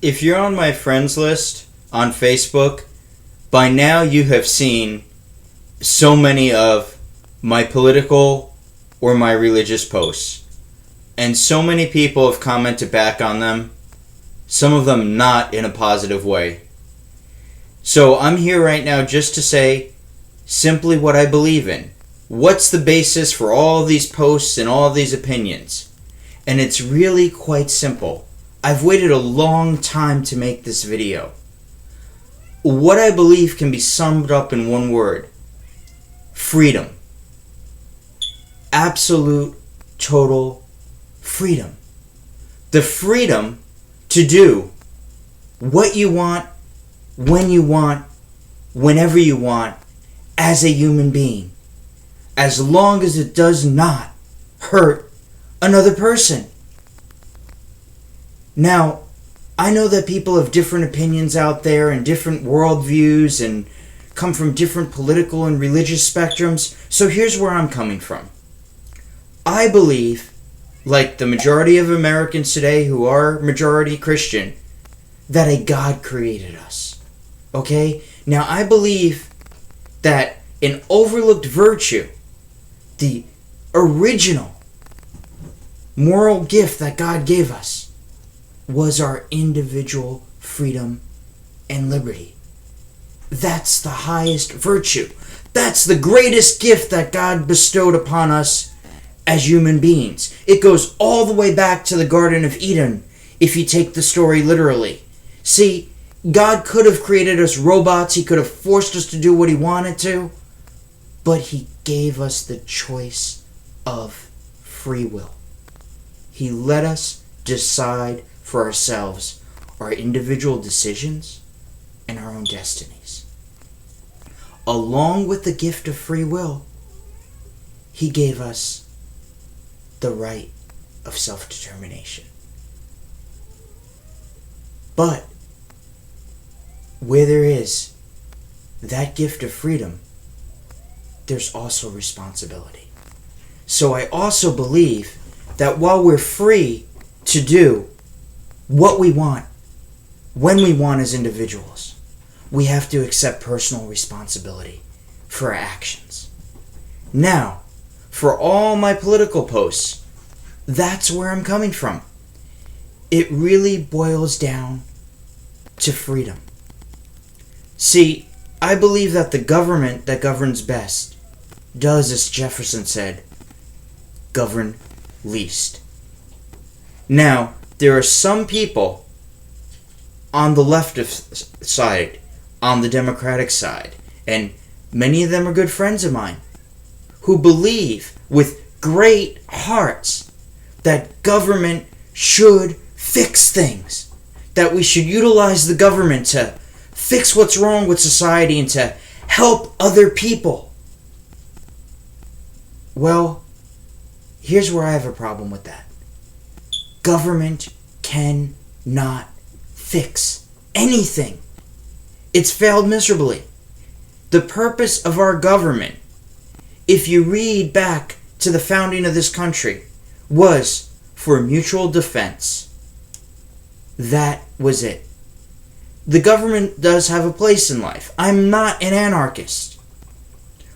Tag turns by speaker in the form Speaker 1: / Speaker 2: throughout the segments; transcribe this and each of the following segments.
Speaker 1: If you're on my friends list on Facebook, by now you have seen so many of my political or my religious posts. And so many people have commented back on them, some of them not in a positive way. So I'm here right now just to say simply what I believe in. What's the basis for all these posts and all these opinions? And it's really quite simple. I've waited a long time to make this video. What I believe can be summed up in one word: freedom. Absolute, total freedom. The freedom to do what you want, when you want, whenever you want, as a human being, as long as it does not hurt another person. Now, I know that people have different opinions out there and different worldviews and come from different political and religious spectrums, so here's where I'm coming from. I believe, like the majority of Americans today who are majority Christian, that a God created us. Okay? Now, I believe that an overlooked virtue, the original moral gift that God gave us, was our individual freedom and liberty. That's the highest virtue. That's the greatest gift that God bestowed upon us as human beings. It goes all the way back to the Garden of Eden, if you take the story literally. See, God could have created us robots. He could have forced us to do what he wanted to. But he gave us the choice of free will. He let us decide for ourselves our individual decisions and our own destinies. Along with the gift of free will, he gave us the right of self-determination. But where there is that gift of freedom, there's also responsibility. So I also believe that while we're free to do what we want, when we want as individuals, we have to accept personal responsibility for our actions. Now, for all my political posts, that's where I'm coming from. It really boils down to freedom. See, I believe that the government that governs best does, as Jefferson said, govern least. Now, there are some people on the left side, on the Democratic side, and many of them are good friends of mine, who believe with great hearts that government should fix things, that we should utilize the government to fix what's wrong with society and to help other people. Well, here's where I have a problem with that. Government cannot fix anything. It's failed miserably. The purpose of our government, if you read back to the founding of this country, was for mutual defense. That was it. The government does have a place in life. I'm not an anarchist.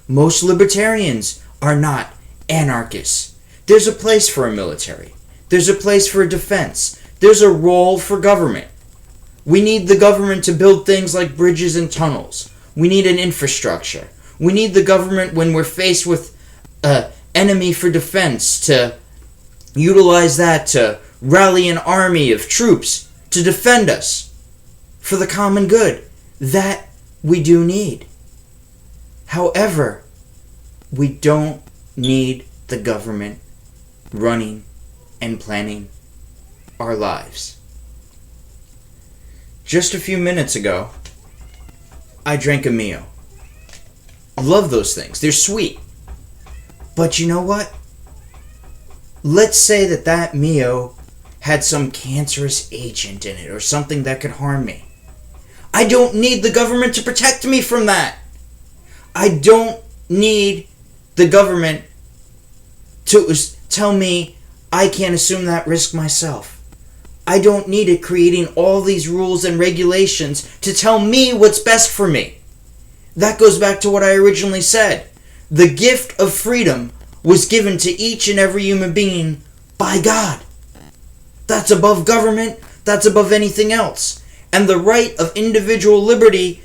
Speaker 1: Most libertarians are not anarchists. There's a place for a military. There's a place for a defense. There's a role for government. We need the government to build things like bridges and tunnels. We need an infrastructure. We need the government when we're faced with an enemy for defense to utilize that to rally an army of troops to defend us for the common good. That we do need. However, we don't need the government running and planning our lives. Just a few minutes ago, I drank a Mio. I love those things. They're sweet. But you know what? Let's say that Mio had some cancerous agent in it or something that could harm me. I don't need the government to protect me from that. I don't need the government to tell me I can't assume that risk myself. I don't need it creating all these rules and regulations to tell me what's best for me. That goes back to what I originally said. The gift of freedom was given to each and every human being by God. That's above government. That's above anything else. And the right of individual liberty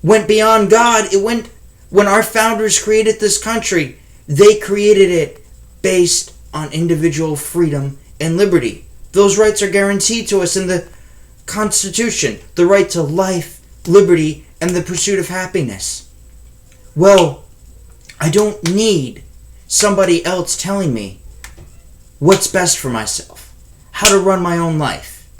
Speaker 1: went beyond God. It went, when our founders created this country, they created it based on individual freedom and liberty. Those rights are guaranteed to us in the Constitution. The right to life, liberty, and the pursuit of happiness. Well, I don't need somebody else telling me what's best for myself, how to run my own life.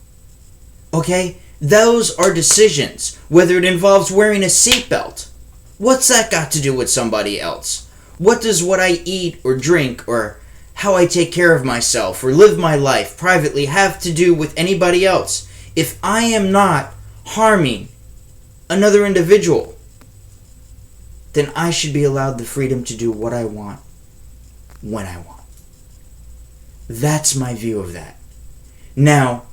Speaker 1: Okay? Those are decisions, whether it involves wearing a seatbelt. What's that got to do with somebody else? What does what I eat or drink or how I take care of myself or live my life privately have to do with anybody else? If I am not harming another individual, then I should be allowed the freedom to do what I want, when I want. That's my view of that. Now,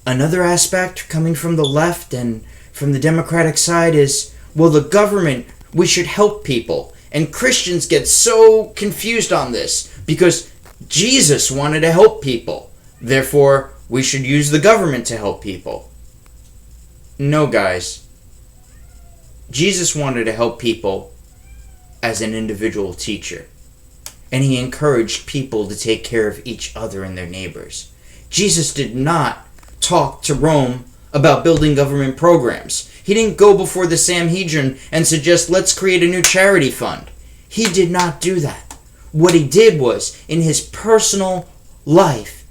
Speaker 1: another aspect coming from the left and from the Democratic side is, well, the government, we should help people. And Christians get so confused on this because Jesus wanted to help people. Therefore, we should use the government to help people. No, guys. Jesus wanted to help people as an individual teacher. And he encouraged people to take care of each other and their neighbors. Jesus did not talk to Rome about building government programs. He didn't go before the Sanhedrin and suggest, let's create a new charity fund. He did not do that. What he did was, in his personal life,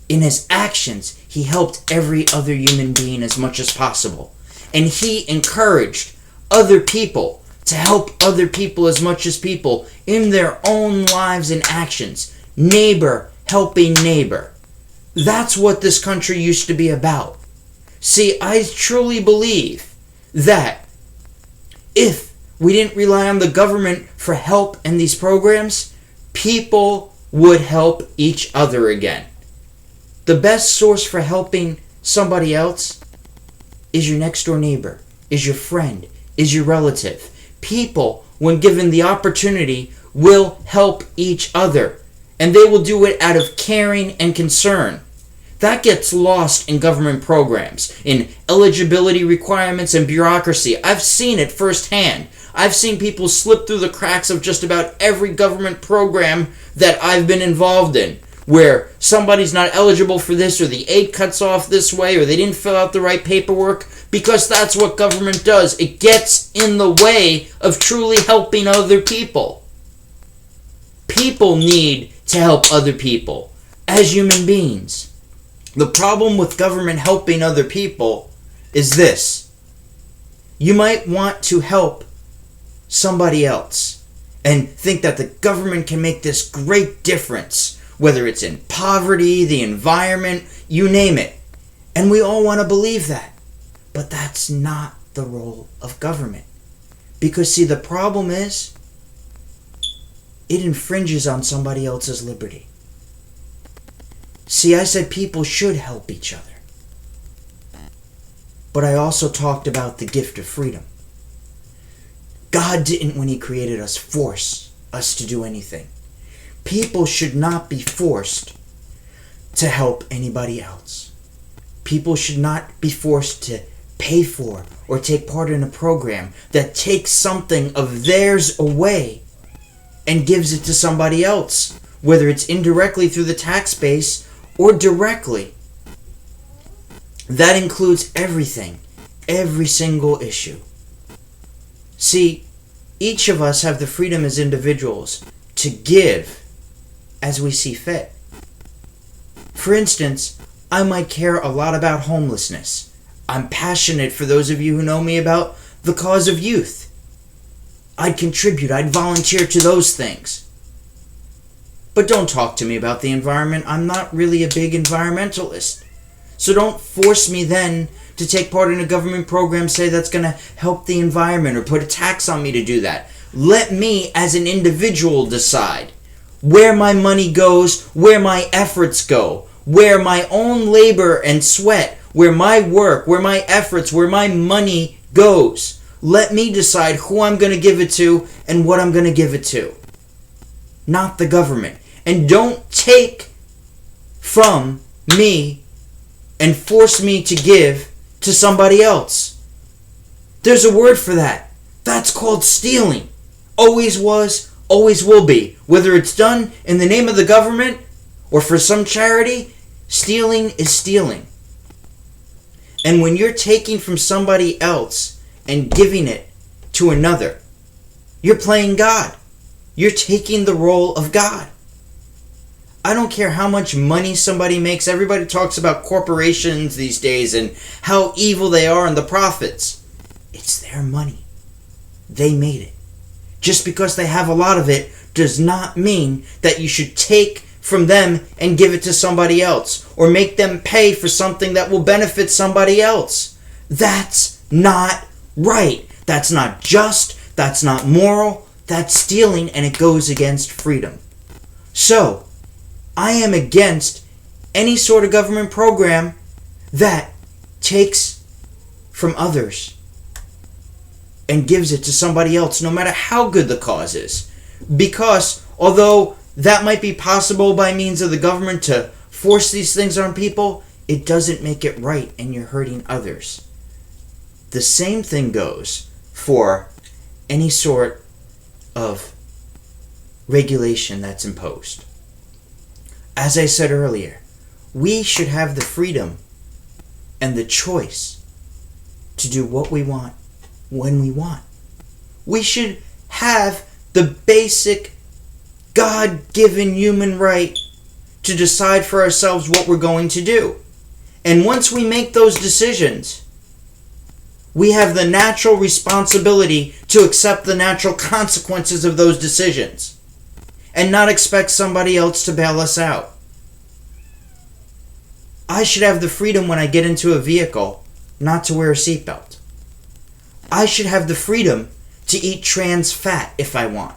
Speaker 1: in his actions, he helped every other human being as much as possible. And he encouraged other people to help other people as much as people in their own lives and actions. Neighbor helping neighbor. That's what this country used to be about. See, I truly believe that if we didn't rely on the government for help in these programs, people would help each other again. The best source for helping somebody else is your next door neighbor, is your friend, is your relative. People, when given the opportunity, will help each other. And they will do it out of caring and concern. That gets lost in government programs, in eligibility requirements and bureaucracy. I've seen it firsthand. I've seen people slip through the cracks of just about every government program that I've been involved in, where somebody's not eligible for this, or the aid cuts off this way, or they didn't fill out the right paperwork, because that's what government does. It gets in the way of truly helping other people. People need to help other people as human beings. The problem with government helping other people is this. You might want to help somebody else and think that the government can make this great difference, whether it's in poverty, the environment, you name it. And we all want to believe that. But that's not the role of government. Because, see, the problem is, it infringes on somebody else's liberty. See, I said people should help each other. But I also talked about the gift of freedom. God didn't, when he created us, force us to do anything. People should not be forced to help anybody else. People should not be forced to pay for or take part in a program that takes something of theirs away and gives it to somebody else, whether it's indirectly through the tax base or directly. That includes everything, every single issue. See, each of us have the freedom as individuals to give as we see fit. For instance, I might care a lot about homelessness. I'm passionate, for those of you who know me, about the cause of youth. I'd contribute, I'd volunteer to those things. But don't talk to me about the environment. I'm not really a big environmentalist. So don't force me then to take part in a government program, say that's going to help the environment, or put a tax on me to do that. Let me, as an individual, decide where my money goes, where my efforts go, where my own labor and sweat, where my work, where my efforts, where my money goes. Let me decide who I'm going to give it to and what I'm going to give it to. Not the government. And don't take from me and force me to give to somebody else. There's a word for that. That's called stealing. Always was, always will be. Whether it's done in the name of the government or for some charity, stealing is stealing. And when you're taking from somebody else and giving it to another, you're playing God. You're taking the role of God. I don't care how much money somebody makes. Everybody talks about corporations these days and how evil they are and the profits. It's their money. They made it. Just because they have a lot of it does not mean that you should take from them and give it to somebody else or make them pay for something that will benefit somebody else. That's not right. That's not just. That's not moral. That's stealing, and it goes against freedom. So, I am against any sort of government program that takes from others and gives it to somebody else, no matter how good the cause is. Because although that might be possible by means of the government to force these things on people, it doesn't make it right, and you're hurting others. The same thing goes for any sort of regulation that's imposed. As I said earlier, we should have the freedom and the choice to do what we want when we want. We should have the basic God-given human right to decide for ourselves what we're going to do. And once we make those decisions, we have the natural responsibility to accept the natural consequences of those decisions and not expect somebody else to bail us out. I should have the freedom when I get into a vehicle not to wear a seatbelt. I should have the freedom to eat trans fat if I want.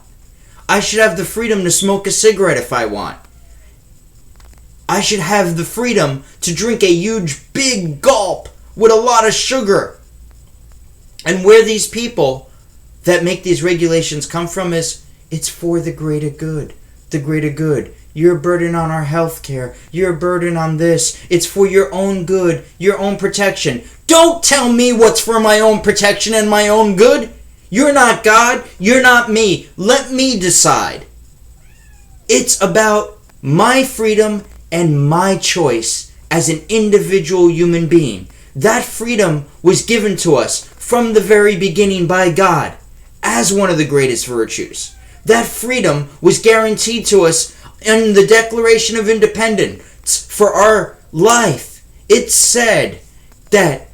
Speaker 1: I should have the freedom to smoke a cigarette if I want. I should have the freedom to drink a huge big gulp with a lot of sugar. And where these people that make these regulations come from is, it's for the greater good. The greater good. You're a burden on our health care. You're a burden on this. It's for your own good, your own protection. Don't tell me what's for my own protection and my own good. You're not God. You're not me. Let me decide. It's about my freedom and my choice as an individual human being. That freedom was given to us from the very beginning by God as one of the greatest virtues. That freedom was guaranteed to us in the Declaration of Independence for our life. It said that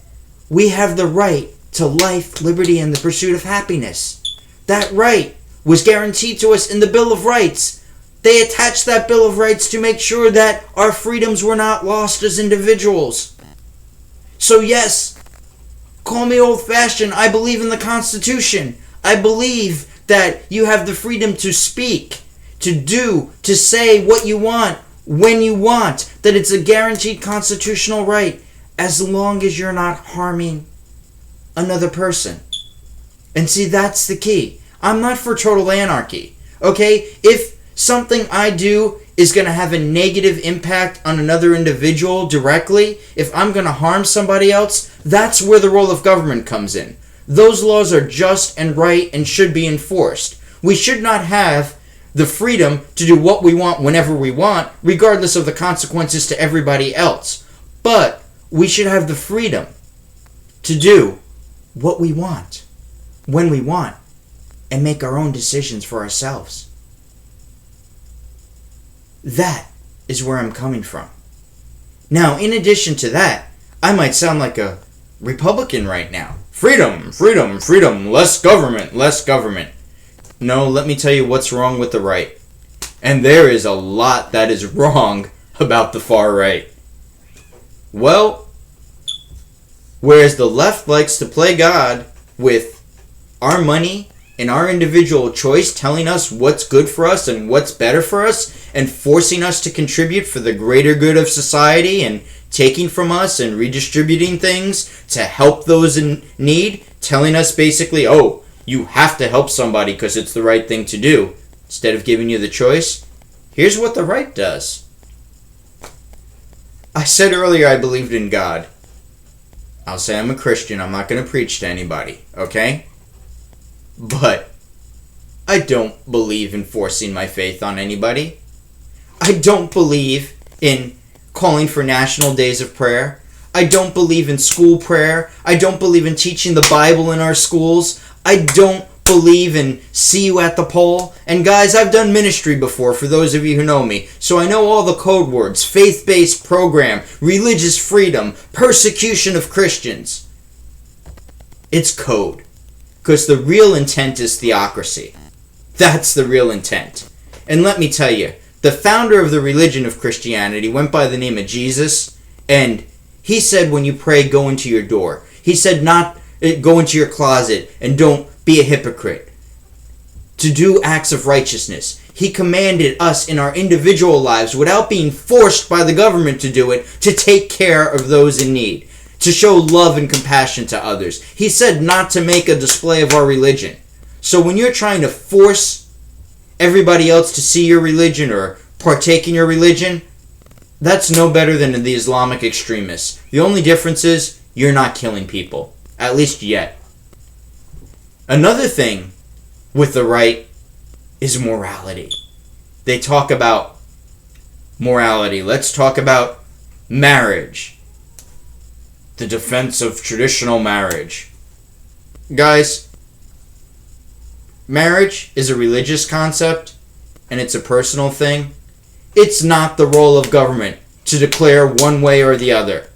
Speaker 1: we have the right to life, liberty, and the pursuit of happiness. That right was guaranteed to us in the Bill of Rights. They attached that Bill of Rights to make sure that our freedoms were not lost as individuals. So yes, call me old-fashioned. I believe in the Constitution. I believe that you have the freedom to speak, to do, to say what you want, when you want. That it's a guaranteed constitutional right, as long as you're not harming another person. And see, that's the key. I'm not for total anarchy. Okay? If something I do is going to have a negative impact on another individual directly, if I'm going to harm somebody else, that's where the role of government comes in. Those laws are just and right and should be enforced. We should not have the freedom to do what we want whenever we want, regardless of the consequences to everybody else. But we should have the freedom to do what we want, when we want, and make our own decisions for ourselves. That is where I'm coming from. Now, in addition to that, I might sound like a Republican right now. Freedom, freedom, freedom, less government, less government. No, let me tell you what's wrong with the right. And there is a lot that is wrong about the far right. Well, whereas the left likes to play God with our money and our individual choice, telling us what's good for us and what's better for us, and forcing us to contribute for the greater good of society and taking from us and redistributing things to help those in need, telling us basically, oh, you have to help somebody because it's the right thing to do, instead of giving you the choice. Here's what the right does. I said earlier I believed in God. I'll say I'm a Christian. I'm not going to preach to anybody, okay? But I don't believe in forcing my faith on anybody. I don't believe in calling for national days of prayer. I don't believe in school prayer. I don't believe in teaching the Bible in our schools. I don't believe in see you at the poll. And guys, I've done ministry before, for those of you who know me, so I know all the code words: faith-based program, religious freedom, persecution of Christians. It's code. Because the real intent is theocracy. That's the real intent. And let me tell you, the founder of the religion of Christianity went by the name of Jesus, and he said when you pray, go into your door. He said not go into your closet and don't be a hypocrite. To do acts of righteousness. He commanded us in our individual lives, without being forced by the government to do it, to take care of those in need, to show love and compassion to others. He said not to make a display of our religion. So when you're trying to force everybody else to see your religion or partake in your religion, that's no better than the Islamic extremists. The only difference is you're not killing people. At least yet. Another thing with the right is morality. They talk about morality. Let's talk about marriage. The defense of traditional marriage. Guys, marriage is a religious concept and it's a personal thing. It's not the role of government to declare one way or the other.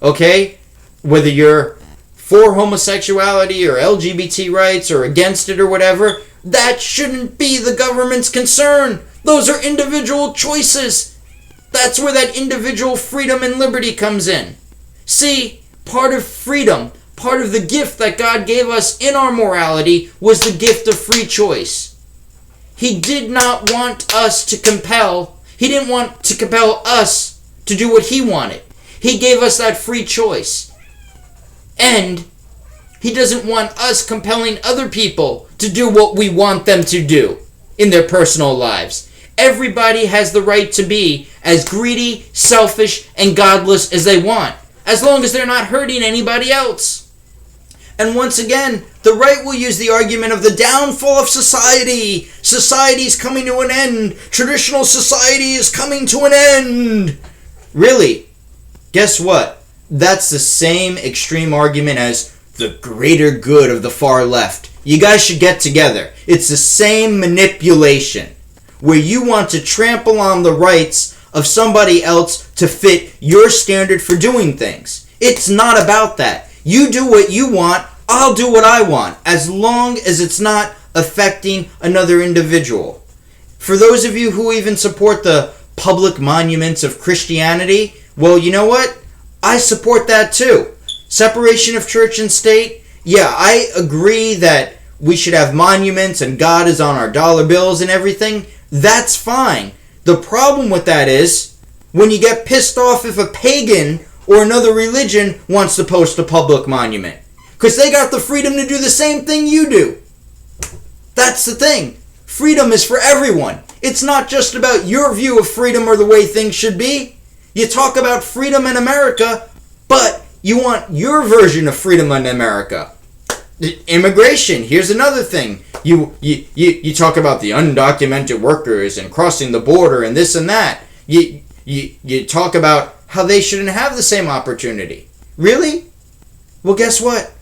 Speaker 1: Okay? Whether you're for homosexuality or LGBT rights or against it or whatever, that shouldn't be the government's concern. Those are individual choices. That's where that individual freedom and liberty comes in. See, part of freedom, part of the gift that God gave us in our morality was the gift of free choice. He did not want us to compel, he didn't want to compel us to do what he wanted. He gave us that free choice. And he doesn't want us compelling other people to do what we want them to do in their personal lives. Everybody has the right to be as greedy, selfish, and godless as they want, as long as they're not hurting anybody else. And once again, the right will use the argument of the downfall of society. Society's coming to an end. Traditional society is coming to an end. Really? Guess what? That's the same extreme argument as the greater good of the far left. You guys should get together. It's the same manipulation, where you want to trample on the rights of somebody else to fit your standard for doing things. It's not about that. You do what you want, I'll do what I want, as long as it's not affecting another individual. For those of you who even support the public monuments of Christianity, well, you know what? I support that too. Separation of church and state, yeah, I agree that we should have monuments and God is on our dollar bills and everything. That's fine. The problem with that is when you get pissed off if a pagan or another religion wants to post a public monument, because they got the freedom to do the same thing you do. That's the thing. Freedom is for everyone. It's not just about your view of freedom or the way things should be. You talk about freedom in America, but you want your version of freedom in America. Immigration, here's another thing. You talk about the undocumented workers and crossing the border and this and that. You talk about how they shouldn't have the same opportunity. Really? Well, guess what?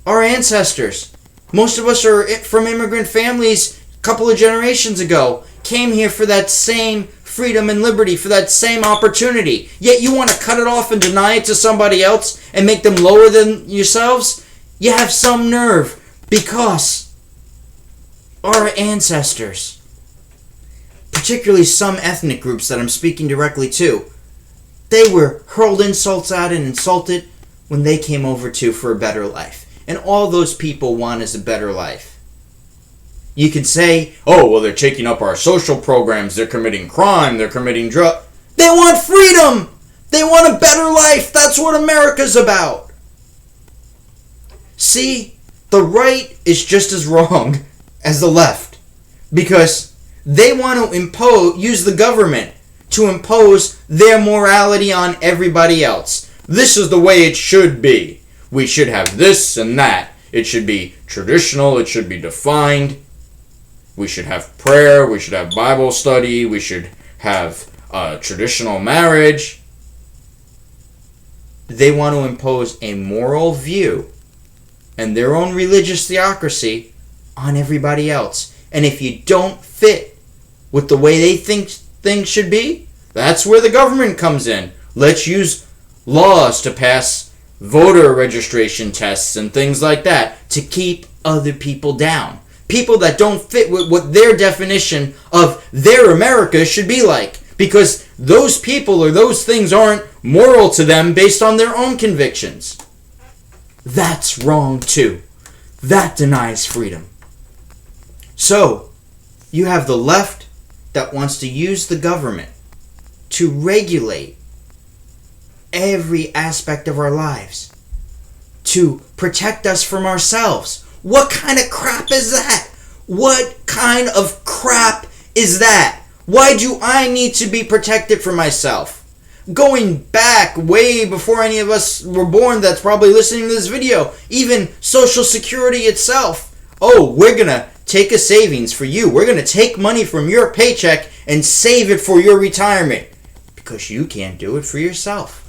Speaker 1: Our ancestors, most of us are from immigrant families a couple of generations ago, came here for that same freedom and liberty, for that same opportunity. Yet you want to cut it off and deny it to somebody else and make them lower than yourselves? You have some nerve, because our ancestors, particularly some ethnic groups that I'm speaking directly to, they were hurled insults at and insulted when they came over to for a better life. And all those people want is a better life. You could say, oh, well, they're taking up our social programs, they're committing crime, they're committing drug. They want freedom! They want a better life! That's what America's about! See, the right is just as wrong as the left. Because they want to use the government to impose their morality on everybody else. This is the way it should be. We should have this and that. It should be traditional, it should be defined. We should have prayer, we should have Bible study, we should have traditional marriage. They want to impose a moral view and their own religious theocracy on everybody else. And if you don't fit with the way they think things should be, that's where the government comes in. Let's use laws to pass voter registration tests and things like that to keep other people down. People that don't fit with what their definition of their America should be like. Because those people or those things aren't moral to them based on their own convictions. That's wrong too. That denies freedom. So, you have the left that wants to use the government to regulate every aspect of our lives, to protect us from ourselves. What kind of crap is that? What kind of crap is that? Why do I need to be protected from myself? Going back way before any of us were born that's probably listening to this video, even Social Security itself. Oh, we're going to take a savings for you. We're going to take money from your paycheck and save it for your retirement. Because you can't do it for yourself.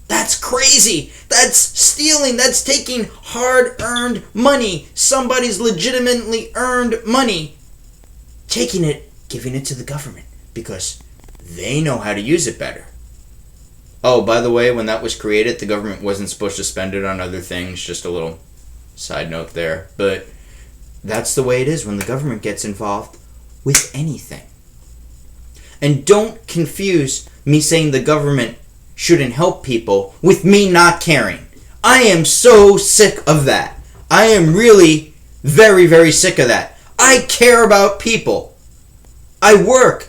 Speaker 1: That's crazy. That's stealing. That's taking hard-earned money. Somebody's legitimately earned money. Taking it, giving it to the government. Because they know how to use it better. Oh, by the way, when that was created, the government wasn't supposed to spend it on other things. Just a little side note there. But that's the way it is when the government gets involved with anything. And don't confuse me saying the government shouldn't help people with me not caring. I am so sick of that. I am really very, very sick of that. I care about people. I work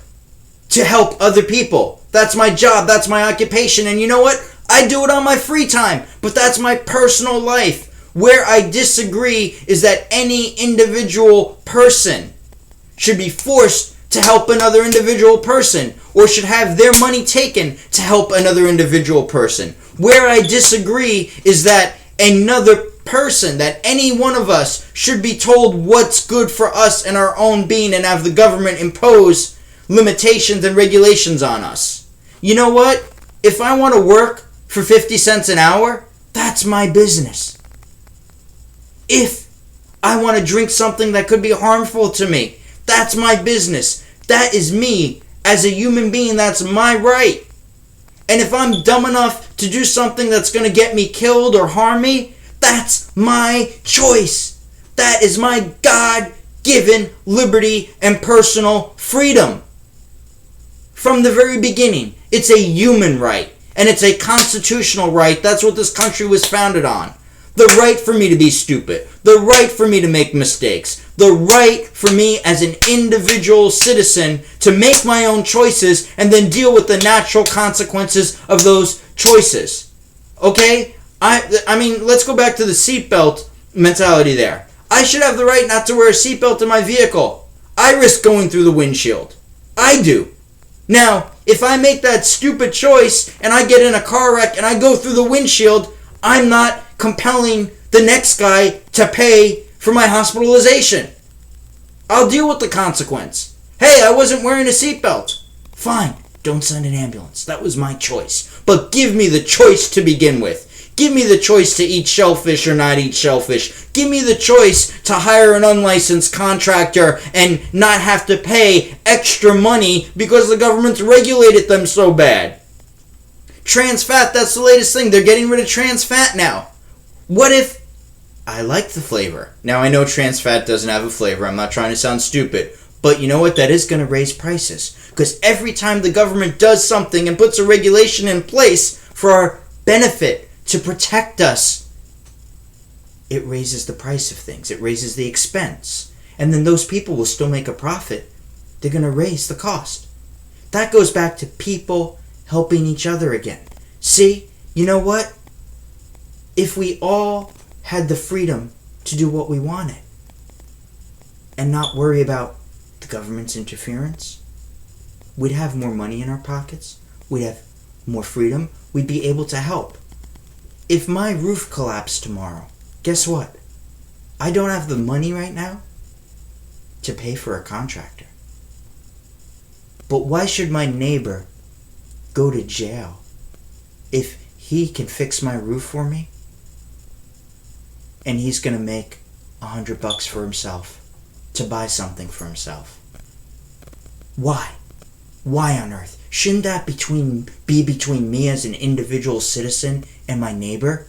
Speaker 1: to help other people. That's my job. That's my occupation. And you know what? I do it on my free time. But that's my personal life. Where I disagree is that any individual person should be forced to help another individual person, or should have their money taken to help another individual person. Where I disagree is that another person, that any one of us should be told what's good for us and our own being and have the government impose limitations and regulations on us. You know what? If I want to work for 50 cents an hour, that's my business. If I want to drink something that could be harmful to me, that's my business. That is me. As a human being, that's my right. And if I'm dumb enough to do something that's going to get me killed or harm me, that's my choice. That is my God-given liberty and personal freedom. From the very beginning, it's a human right. And it's a constitutional right. That's what this country was founded on. The right for me to be stupid. The right for me to make mistakes. The right for me as an individual citizen to make my own choices and then deal with the natural consequences of those choices. Okay? I mean, let's go back to the seatbelt mentality there. I should have the right not to wear a seatbelt in my vehicle. I risk going through the windshield. I do. Now, if I make that stupid choice and I get in a car wreck and I go through the windshield, I'm not compelling the next guy to pay for my hospitalization. I'll deal with the consequence. Hey, I wasn't wearing a seatbelt. Fine, don't send an ambulance. That was my choice. But give me the choice to begin with. Give me the choice to eat shellfish or not eat shellfish. Give me the choice to hire an unlicensed contractor and not have to pay extra money because the government's regulated them so bad. Trans fat, that's the latest thing. They're getting rid of trans fat now. What if I like the flavor? Now, I know trans fat doesn't have a flavor. I'm not trying to sound stupid. But you know what? That is going to raise prices. Because every time the government does something and puts a regulation in place for our benefit to protect us, it raises the price of things. It raises the expense. And then those people will still make a profit. They're going to raise the cost. That goes back to people helping each other again. See, you know what? If we all had the freedom to do what we wanted and not worry about the government's interference, we'd have more money in our pockets. We'd have more freedom. We'd be able to help. If my roof collapsed tomorrow, guess what? I don't have the money right now to pay for a contractor. But why should my neighbor go to jail if he can fix my roof for me and he's going to make $100 for himself to buy something for himself? Why? Why on earth? Shouldn't that be between me as an individual citizen and my neighbor?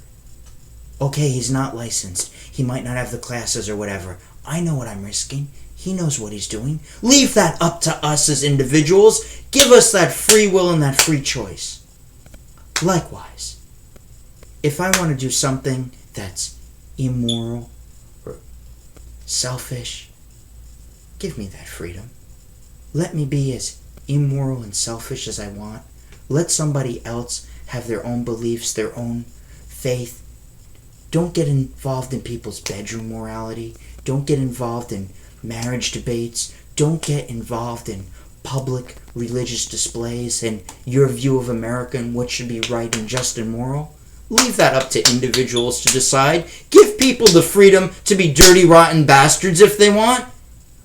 Speaker 1: Okay, he's not licensed. He might not have the classes or whatever. I know what I'm risking. He knows what he's doing. Leave that up to us as individuals. Give us that free will and that free choice. Likewise, if I want to do something that's immoral or selfish, give me that freedom. Let me be as immoral and selfish as I want. Let somebody else have their own beliefs, their own faith. Don't get involved in people's bedroom morality. Don't get involved in marriage debates. Don't get involved in public religious displays and your view of America and what should be right and just and moral. Leave that up to individuals to decide. Give people the freedom to be dirty, rotten bastards if they want.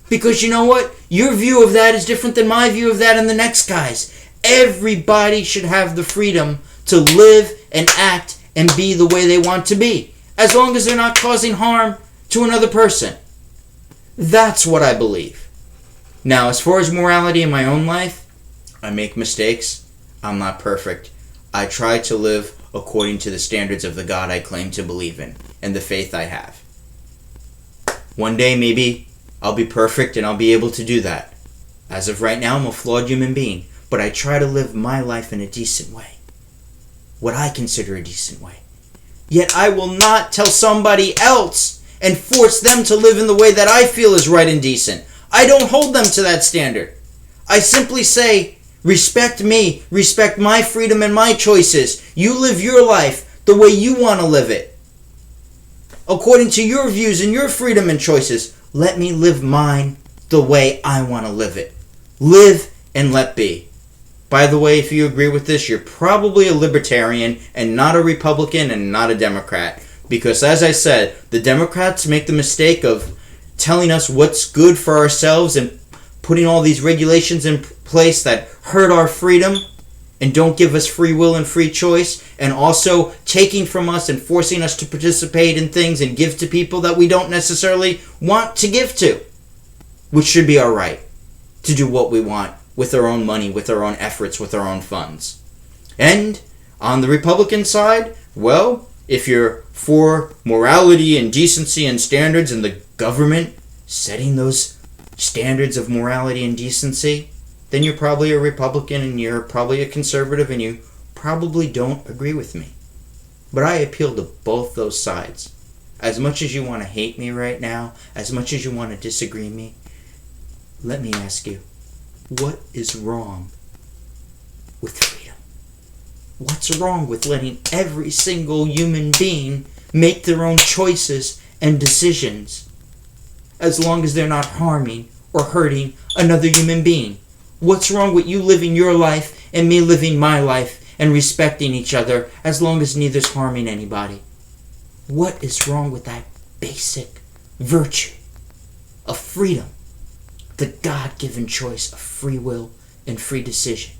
Speaker 1: Because you know what? Your view of that is different than my view of that and the next guy's. Everybody should have the freedom to live and act and be the way they want to be, as long as they're not causing harm to another person. That's what I believe. Now, as far as morality in my own life, I make mistakes. I'm not perfect. I try to live according to the standards of the God I claim to believe in and the faith I have. One day, maybe I'll be perfect and I'll be able to do that. As of right now, I'm a flawed human being, but I try to live my life in a decent way. What I consider a decent way. Yet I will not tell somebody else and force them to live in the way that I feel is right and decent. I don't hold them to that standard. I simply say, respect me, respect my freedom and my choices. You live your life the way you want to live it. According to your views and your freedom and choices, let me live mine the way I want to live it. Live and let be. By the way, if you agree with this, you're probably a libertarian and not a Republican and not a Democrat. Because as I said, the Democrats make the mistake of telling us what's good for ourselves and putting all these regulations in place that hurt our freedom and don't give us free will and free choice, and also taking from us and forcing us to participate in things and give to people that we don't necessarily want to give to, which should be our right to do what we want with our own money, with our own efforts, with our own funds. And on the Republican side, well, if you're for morality and decency and standards and the government setting those standards of morality and decency, then you're probably a Republican and you're probably a conservative and you probably don't agree with me. But I appeal to both those sides. As much as you want to hate me right now, as much as you want to disagree with me, let me ask you, what is wrong with freedom? What's wrong with letting every single human being make their own choices and decisions, as long as they're not harming or hurting another human being? What's wrong with you living your life and me living my life and respecting each other as long as neither's harming anybody? What is wrong with that basic virtue of freedom, the God-given choice of free will and free decision?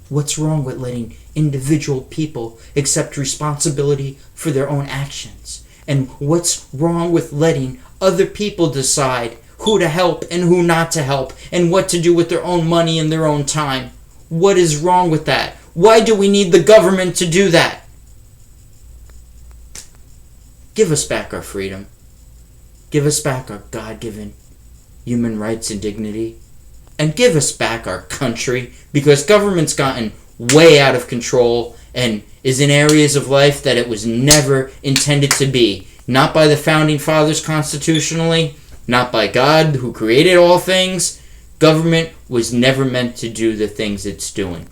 Speaker 1: What's wrong with letting individual people accept responsibility for their own actions? And what's wrong with letting other people decide who to help and who not to help and what to do with their own money and their own time? What is wrong with that? Why do we need the government to do that? Give us back our freedom. Give us back our God-given human rights and dignity. And give us back our country, because government's gotten way out of control and is in areas of life that it was never intended to be. Not by the Founding Fathers constitutionally, not by God who created all things. Government was never meant to do the things it's doing.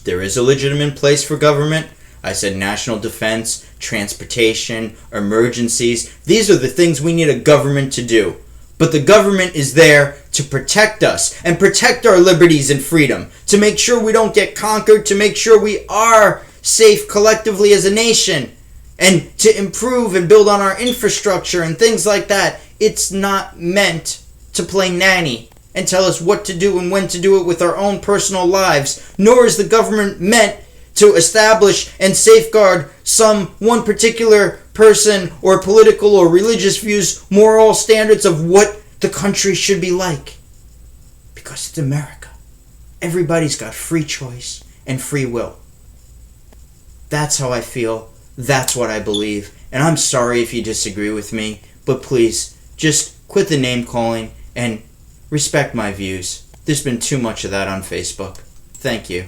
Speaker 1: There is a legitimate place for government. I said national defense, transportation, emergencies. These are the things we need a government to do. But the government is there to protect us and protect our liberties and freedom, to make sure we don't get conquered, to make sure we are safe collectively as a nation, and to improve and build on our infrastructure and things like that. It's not meant to play nanny and tell us what to do and when to do it with our own personal lives, nor is the government meant to establish and safeguard one particular person or political or religious views, moral standards of what the country should be like. Because it's America. Everybody's got free choice and free will. That's how I feel. That's what I believe. And I'm sorry if you disagree with me, but please, just quit the name calling and respect my views. There's been too much of that on Facebook. Thank you.